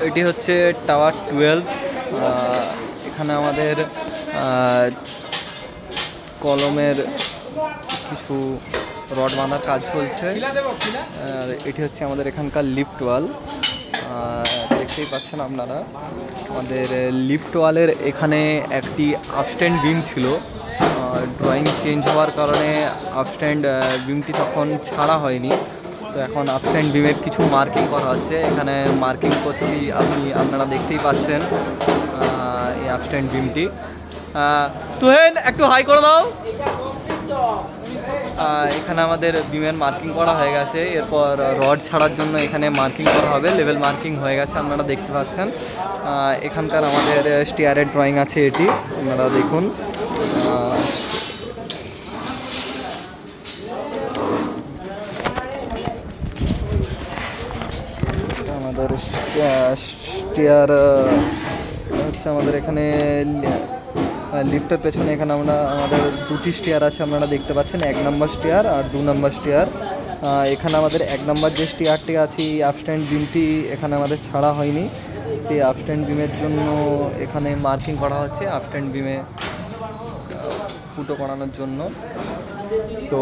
এটি হচ্ছে টাওয়ার 12। এখানে আমাদের কলমের কিছু রড বাঁধার কাজ চলছে। আর এটি হচ্ছে আমাদের এখানকার লিফট ওয়াল। দেখতেই পাচ্ছেন আপনারা, আমাদের লিফট ওয়ালের এখানে একটি আপস্ট্যান্ড বিম ছিল। ড্রয়িং চেঞ্জ হওয়ার কারণে আপস্ট্যান্ড বিমটি তখন ছাড়া হয়নি। তো এখন আপস্ট্যান্ড বিমের কিছু মার্কিং করা হচ্ছে। এখানে মার্কিং করছি, আপনারা দেখতেই পাচ্ছেন এই আপস্ট্যান্ড বিমটি। তুহেন একটু হাই করে দাও। এখানে আমাদের বিমের মার্কিং করা হয়ে গেছে। এরপর রড ছাড়ার জন্য এখানে মার্কিং করা হবে। লেভেল মার্কিং হয়ে গেছে, আপনারা দেখতে পাচ্ছেন। এখানকার আমাদের স্টিয়ারের ড্রয়িং আছে, এটি আপনারা দেখুন। আমাদের স্টিয়ার হচ্ছে আমাদের এখানে লিফটের পেছনে এখানে আমাদের দুটি স্টিয়ার আছে, আপনারা দেখতে পাচ্ছেন, 1 নম্বর স্টিয়ার আর 2 নম্বর স্টিয়ার। এখানে আমাদের 1 নম্বর যে স্টিয়ারটি আছে, আপস্ট্যান্ড বিমটি এখানে আমাদের ছাড়া হয়নি। সেই আপস্ট্যান্ড বিমের জন্য এখানে মার্কিং করা হচ্ছে, আপস্ট্যান্ড বিমে ফুটো করানোর জন্য। তো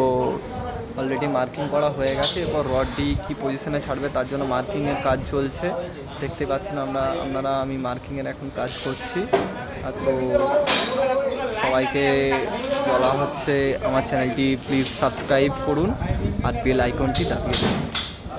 অলরেডি মার্কিং করা হয়ে গেছে। এরপর রডটি কী পজিশনে ছাড়বে তার জন্য মার্কিংয়ের কাজ চলছে, দেখতে পাচ্ছেন আপনারা। আমি মার্কিংয়ের এখন কাজ করছি। আর তো সবাইকে বলা হচ্ছে আমার চ্যানেলটি প্লিজ সাবস্ক্রাইব করুন আর বেল আইকনটি দাবিয়ে দিন।